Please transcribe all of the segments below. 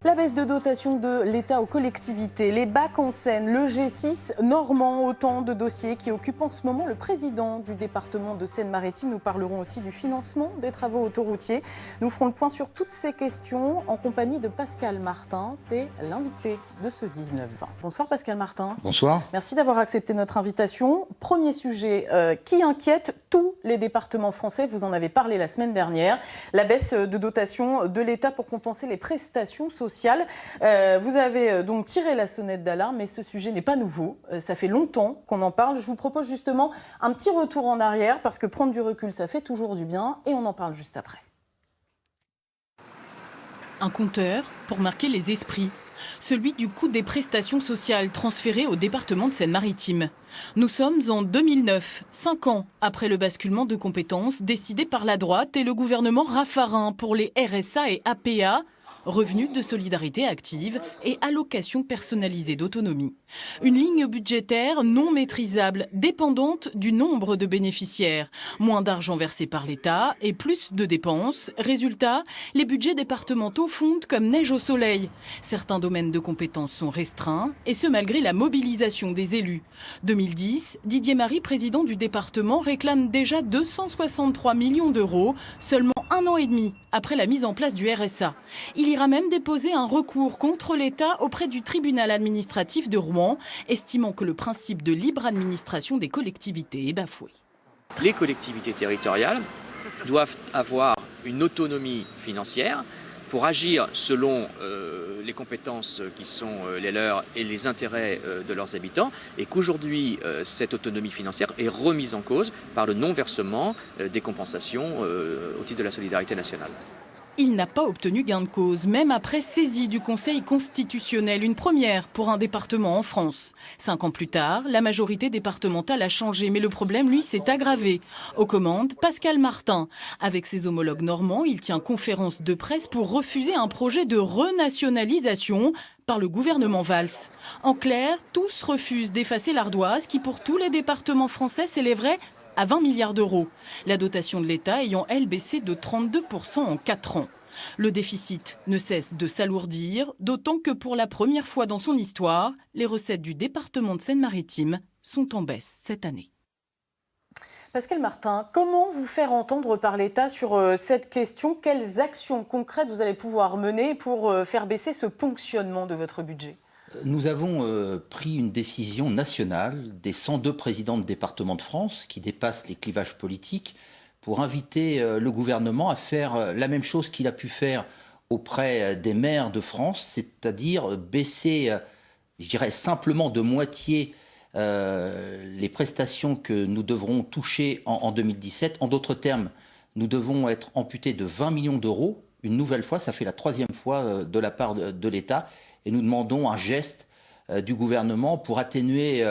La baisse de dotation de l'État aux collectivités, les bacs en Seine, le G6 normand, autant de dossiers qui occupent en ce moment le président du département de Seine-Maritime. Nous parlerons aussi du financement des travaux autoroutiers. Nous ferons le point sur toutes ces questions en compagnie de Pascal Martin. C'est l'invité de ce 19-20. Bonsoir Pascal Martin. Bonsoir. Merci d'avoir accepté notre invitation. Premier sujet qui inquiète tous les départements français. Vous en avez parlé la semaine dernière. La baisse de dotation de l'État pour compenser les prestations sociales. Vous avez donc tiré la sonnette d'alarme, mais ce sujet n'est pas nouveau. Ça fait longtemps qu'on en parle. Je vous propose justement un petit retour en arrière, parce que prendre du recul, ça fait toujours du bien, et on en parle juste après. Un compteur pour marquer les esprits. Celui du coût des prestations sociales transférées au département de Seine-Maritime. Nous sommes en 2009, 5 ans après le basculement de compétences décidé par la droite et le gouvernement Raffarin pour les RSA et APA, revenus de solidarité active et allocations personnalisées d'autonomie. Une ligne budgétaire non maîtrisable, dépendante du nombre de bénéficiaires. Moins d'argent versé par l'État et plus de dépenses. Résultat, les budgets départementaux fondent comme neige au soleil. Certains domaines de compétences sont restreints, et ce malgré la mobilisation des élus. 2010, Didier Marie, président du département, réclame déjà 263 millions d'euros, seulement 1 an et demi après la mise en place du RSA. Il ira même déposer un recours contre l'État auprès du tribunal administratif de Rouen, estimant que le principe de libre administration des collectivités est bafoué. Les collectivités territoriales doivent avoir une autonomie financière pour agir selon les compétences qui sont les leurs et les intérêts de leurs habitants, et qu'aujourd'hui cette autonomie financière est remise en cause par le non-versement des compensations au titre de la solidarité nationale. Il n'a pas obtenu gain de cause, même après saisie du Conseil constitutionnel, une première pour un département en France. 5 ans plus tard, la majorité départementale a changé, mais le problème, lui, s'est aggravé. Aux commandes, Pascal Martin. Avec ses homologues normands, il tient conférence de presse pour refuser un projet de renationalisation par le gouvernement Valls. En clair, tous refusent d'effacer l'ardoise qui, pour tous les départements français, s'élèverait à 20 milliards d'euros. La dotation de l'État ayant, elle, baissé de 32% en 4 ans. Le déficit ne cesse de s'alourdir, d'autant que pour la première fois dans son histoire, les recettes du département de Seine-Maritime sont en baisse cette année. Pascal Martin, comment vous faire entendre par l'État sur cette question? Quelles actions concrètes vous allez pouvoir mener pour faire baisser ce ponctionnement de votre budget? Nous avons pris une décision nationale des 102 présidents de départements de France, qui dépassent les clivages politiques, pour inviter le gouvernement à faire la même chose qu'il a pu faire auprès des maires de France, c'est-à-dire baisser, je dirais simplement de moitié, les prestations que nous devrons toucher en 2017. En d'autres termes, nous devons être amputés de 20 millions d'euros. Une nouvelle fois, ça fait la 3e fois de la part de l'État. Et nous demandons un geste du gouvernement pour atténuer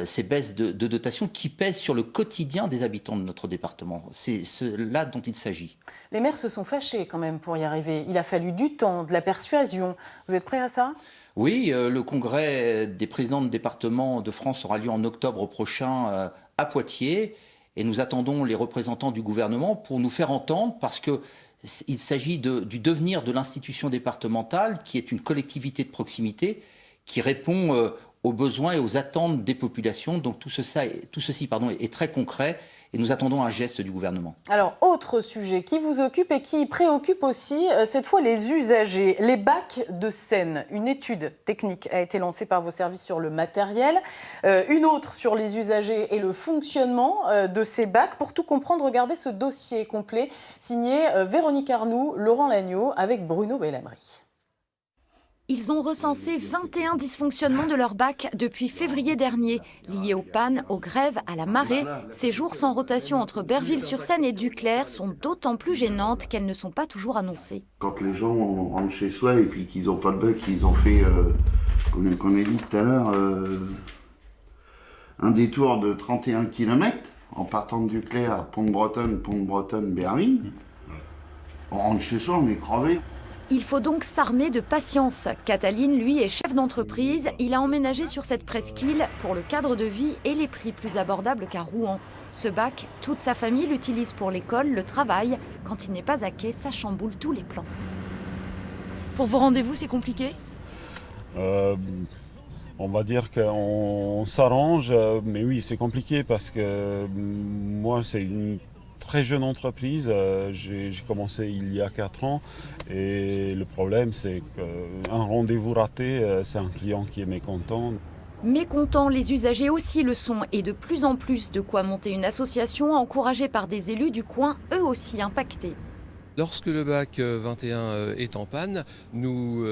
ces baisses de dotation qui pèsent sur le quotidien des habitants de notre département. C'est là dont il s'agit. Les maires se sont fâchés quand même pour y arriver. Il a fallu du temps, de la persuasion. Vous êtes prêts à ça ? Oui, le congrès des présidents de départements de France aura lieu en octobre prochain à Poitiers. Et nous attendons les représentants du gouvernement pour nous faire entendre, parce que il s'agit du devenir de l'institution départementale, qui est une collectivité de proximité, qui répond aux besoins et aux attentes des populations. Donc tout ceci est très concret, et nous attendons un geste du gouvernement. Alors, autre sujet qui vous occupe et qui préoccupe aussi, cette fois les usagers, les bacs de Seine. Une étude technique a été lancée par vos services sur le matériel, une autre sur les usagers et le fonctionnement de ces bacs. Pour tout comprendre, regardez ce dossier complet signé Véronique Arnoux, Laurent Lagneau avec Bruno Bellamri. Ils ont recensé 21 dysfonctionnements de leur bac depuis février dernier, liés aux pannes, aux grèves, à la marée. Ces jours sans rotation entre Berville-sur-Seine et Duclair sont d'autant plus gênantes qu'elles ne sont pas toujours annoncées. Quand les gens rentrent chez soi et puis qu'ils n'ont pas de bac, ils ont fait, comme on a dit tout à l'heure, un détour de 31 km en partant de Duclair à Pont-de-Bretonne, Berville. On rentre chez soi, on est crevé. Il faut donc s'armer de patience. Cataline, lui, est chef d'entreprise. Il a emménagé sur cette presqu'île pour le cadre de vie et les prix plus abordables qu'à Rouen. Ce bac, toute sa famille l'utilise pour l'école, le travail. Quand il n'est pas à quai, ça chamboule tous les plans. Pour vos rendez-vous, c'est compliqué ? On va dire qu'on s'arrange, mais oui, c'est compliqué parce que moi, c'est une très jeune entreprise. J'ai commencé il y a 4 ans et le problème, c'est qu'un rendez-vous raté, c'est un client qui est mécontent. Mécontents, les usagers aussi le sont et de plus en plus, de quoi monter une association encouragée par des élus du coin, eux aussi impactés. Lorsque le bac 21 est en panne, nous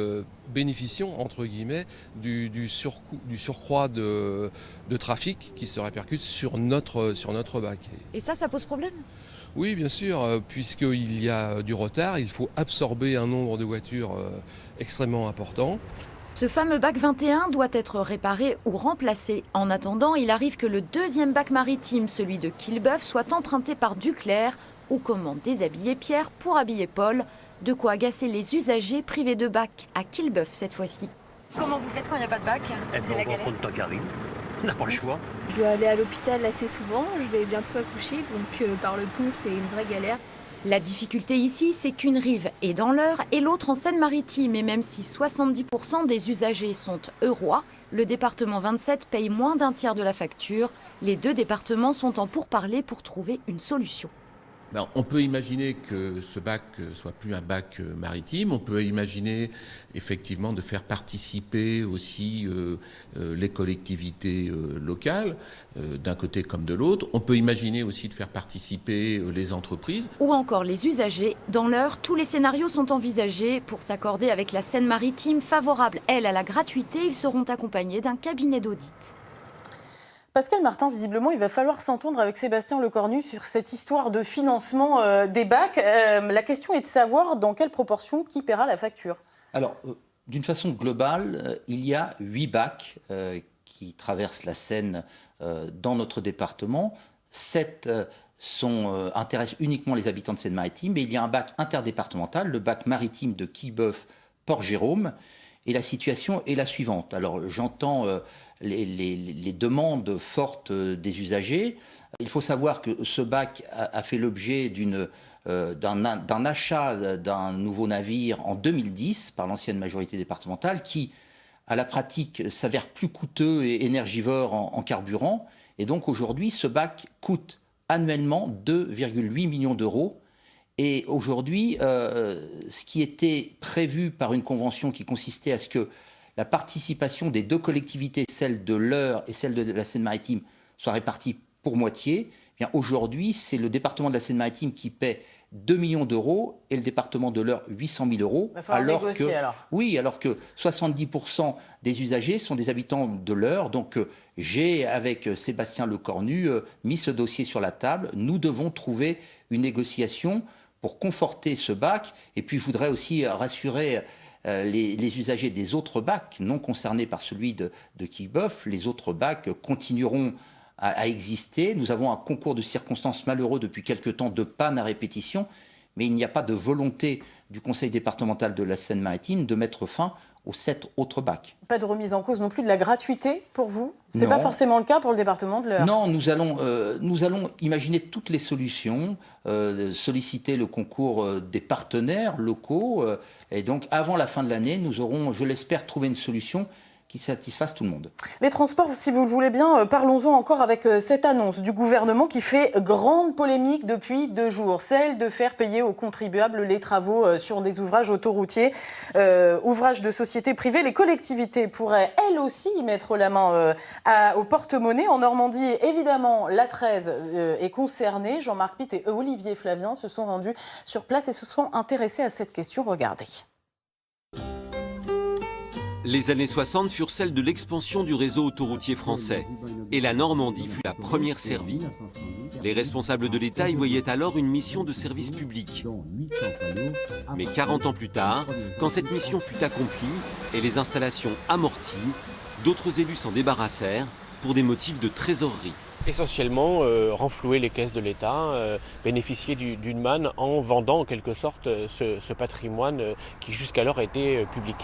bénéficions, entre guillemets, du surcroît de trafic qui se répercute sur notre bac. Et ça pose problème ? Oui, bien sûr, puisqu'il y a du retard, il faut absorber un nombre de voitures extrêmement important. Ce fameux bac 21 doit être réparé ou remplacé. En attendant, il arrive que le deuxième bac maritime, celui de Quillebeuf, soit emprunté par Duclerc, ou comment déshabiller Pierre pour habiller Paul. De quoi agacer les usagers privés de bac à Quillebeuf cette fois-ci. Comment vous faites quand il n'y a pas de bac ? C'est la galère. On prend le temps qui arrive. On n'a pas le choix. Je dois aller à l'hôpital assez souvent. Je vais bientôt accoucher, donc par le pont, c'est une vraie galère. La difficulté ici, c'est qu'une rive est dans l'Eure et l'autre en Seine-Maritime. Et même si 70% des usagers sont eurois, le département 27 paye moins d'un tiers de la facture. Les deux départements sont en pourparlers pour trouver une solution. On peut imaginer que ce bac soit plus un bac maritime. On peut imaginer effectivement de faire participer aussi les collectivités locales, d'un côté comme de l'autre. On peut imaginer aussi de faire participer les entreprises. Ou encore les usagers. Dans l'Eure, tous les scénarios sont envisagés. Pour s'accorder avec la Seine-Maritime, favorable, elle, à la gratuité, ils seront accompagnés d'un cabinet d'audit. Pascal Martin, visiblement, il va falloir s'entendre avec Sébastien Lecornu sur cette histoire de financement des bacs. La question est de savoir dans quelle proportion qui paiera la facture. Alors, d'une façon globale, il y a 8 bacs qui traversent la Seine dans notre département. 7 intéressent uniquement les habitants de Seine-Maritime, mais il y a un bac interdépartemental, le bac maritime de Quillebeuf, Port-Jérôme. Et la situation est la suivante. Alors, j'entends les demandes fortes des usagers. Il faut savoir que ce bac a fait l'objet d'un achat d'un nouveau navire en 2010 par l'ancienne majorité départementale qui, à la pratique, s'avère plus coûteux et énergivore en carburant. Et donc aujourd'hui, ce bac coûte annuellement 2,8 millions d'euros. Et aujourd'hui, ce qui était prévu par une convention qui consistait à ce que la participation des deux collectivités, celle de l'Eure et celle de la Seine-Maritime, soit répartie pour moitié, eh bien aujourd'hui, c'est le département de la Seine-Maritime qui paie 2 millions d'euros et le département de l'Eure 800 000 euros. Il va falloir négocier, alors. Oui, alors que 70% des usagers sont des habitants de l'Eure. Donc j'ai, avec Sébastien Lecornu, mis ce dossier sur la table. Nous devons trouver une négociation pour conforter ce bac. Et puis je voudrais aussi rassurer les usagers des autres bacs non concernés par celui de Quillebeuf. Les autres bacs continueront à exister. Nous avons un concours de circonstances malheureux depuis quelque temps de panne à répétition, mais il n'y a pas de volonté du conseil départemental de la Seine-Maritime de mettre fin aux 7 autres bacs. Pas de remise en cause non plus de la gratuité pour vous ? C'est pas forcément le cas pour le département de l'Eure. Non, nous allons imaginer toutes les solutions, solliciter le concours des partenaires locaux. Et donc, avant la fin de l'année, nous aurons, je l'espère, trouvé une solution qui satisfasse tout le monde. Les transports, si vous le voulez bien, parlons-en encore avec cette annonce du gouvernement qui fait grande polémique depuis 2 jours. Celle de faire payer aux contribuables les travaux sur des ouvrages autoroutiers, ouvrages de sociétés privées. Les collectivités pourraient, elles aussi, y mettre la main au porte-monnaie. En Normandie, évidemment, la 13 est concernée. Jean-Marc Pitt et Olivier Flavien se sont rendus sur place et se sont intéressés à cette question. Regardez. Les années 60 furent celles de l'expansion du réseau autoroutier français et la Normandie fut la première servie. Les responsables de l'État y voyaient alors une mission de service public. Mais 40 ans plus tard, quand cette mission fut accomplie et les installations amorties, d'autres élus s'en débarrassèrent pour des motifs de trésorerie. Essentiellement, renflouer les caisses de l'État, bénéficier d'une manne en vendant en quelque sorte ce patrimoine qui jusqu'alors était public.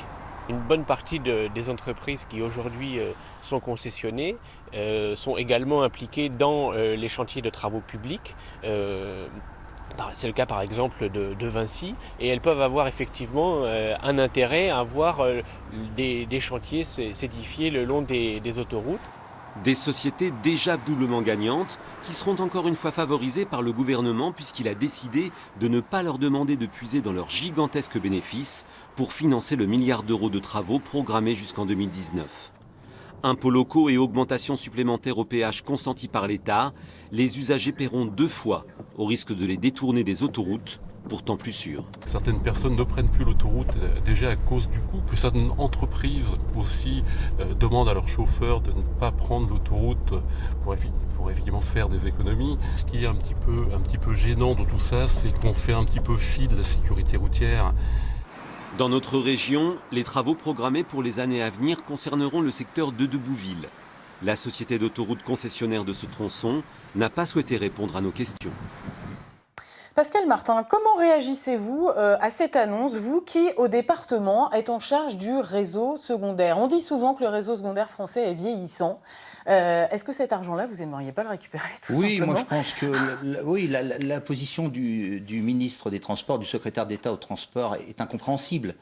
Une bonne partie des entreprises qui aujourd'hui sont concessionnées sont également impliquées dans les chantiers de travaux publics C'est le cas par exemple de Vinci, et elles peuvent avoir effectivement un intérêt à voir des chantiers s'édifier le long des autoroutes. Des sociétés déjà doublement gagnantes qui seront encore une fois favorisées par le gouvernement puisqu'il a décidé de ne pas leur demander de puiser dans leurs gigantesques bénéfices pour financer le milliard d'euros de travaux programmés jusqu'en 2019. Impôts locaux et augmentations supplémentaires au péage consentis par l'État, les usagers paieront 2 fois au risque de les détourner des autoroutes, pourtant plus sûres. Certaines personnes ne prennent plus l'autoroute déjà à cause du coût, que certaines entreprises aussi demandent à leurs chauffeurs de ne pas prendre l'autoroute pour évidemment faire des économies. Ce qui est un petit peu gênant de tout ça, c'est qu'on fait un petit peu fi de la sécurité routière. Dans notre région, les travaux programmés pour les années à venir concerneront le secteur de Debouville. La société d'autoroute concessionnaire de ce tronçon n'a pas souhaité répondre à nos questions. Pascal Martin, comment réagissez-vous à cette annonce, vous qui, au département, êtes en charge du réseau secondaire? On dit souvent que le réseau secondaire français est vieillissant. Est-ce que cet argent-là, vous n'aimeriez pas le récupérer Oui, simplement? moi je pense que la position du ministre des Transports, du secrétaire d'État au transport est incompréhensible.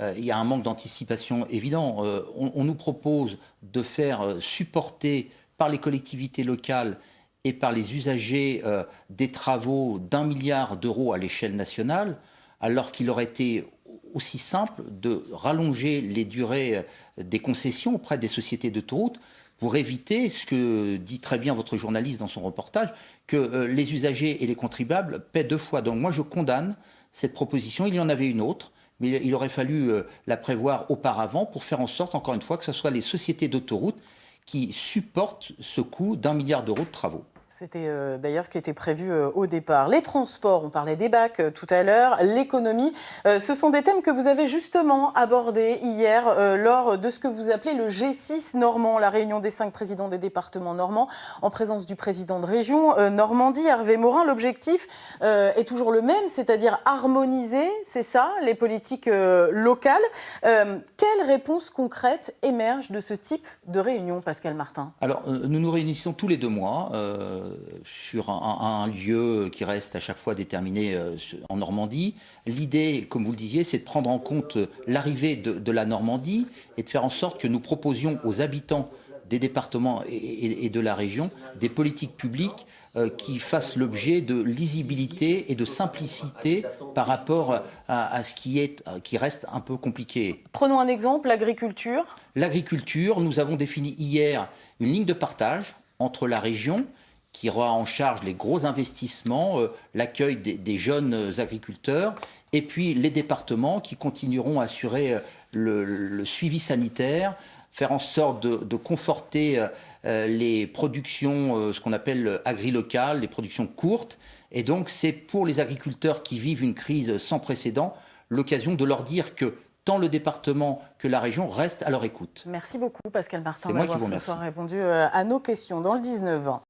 Il y a un manque d'anticipation évident. On nous propose de faire supporter par les collectivités locales et par les usagers des travaux d'1 milliard d'euros à l'échelle nationale, alors qu'il aurait été aussi simple de rallonger les durées des concessions auprès des sociétés d'autoroutes pour éviter ce que dit très bien votre journaliste dans son reportage, que les usagers et les contribuables paient 2 fois. Donc moi je condamne cette proposition. Il y en avait une autre, mais il aurait fallu la prévoir auparavant pour faire en sorte, encore une fois, que ce soit les sociétés d'autoroutes qui supportent ce coût d'1 milliard d'euros de travaux. C'était d'ailleurs ce qui était prévu au départ. Les transports, on parlait des bacs tout à l'heure, l'économie, ce sont des thèmes que vous avez justement abordés hier lors de ce que vous appelez le G6 normand, la réunion des 5 présidents des départements normands, en présence du président de région Normandie, Hervé Morin. L'objectif est toujours le même, c'est-à-dire harmoniser, c'est ça, les politiques locales. Quelles réponses concrètes émergent de ce type de réunion, Pascal Martin? Alors, nous nous réunissons tous les 2 mois sur un lieu qui reste à chaque fois déterminé en Normandie. L'idée, comme vous le disiez, c'est de prendre en compte l'arrivée de la Normandie et de faire en sorte que nous proposions aux habitants des départements et de la région des politiques publiques qui fassent l'objet de lisibilité et de simplicité par rapport à ce qui reste un peu compliqué. Prenons un exemple, l'agriculture. L'agriculture, nous avons défini hier une ligne de partage entre la région qui aura en charge les gros investissements, l'accueil des jeunes agriculteurs, et puis les départements qui continueront à assurer le suivi sanitaire, faire en sorte de conforter les productions, ce qu'on appelle agri-locales, les productions courtes. Et donc c'est pour les agriculteurs qui vivent une crise sans précédent l'occasion de leur dire que tant le département que la région restent à leur écoute. Merci beaucoup Pascal Martin d'avoir ce soir répondu à nos questions dans le 19-20.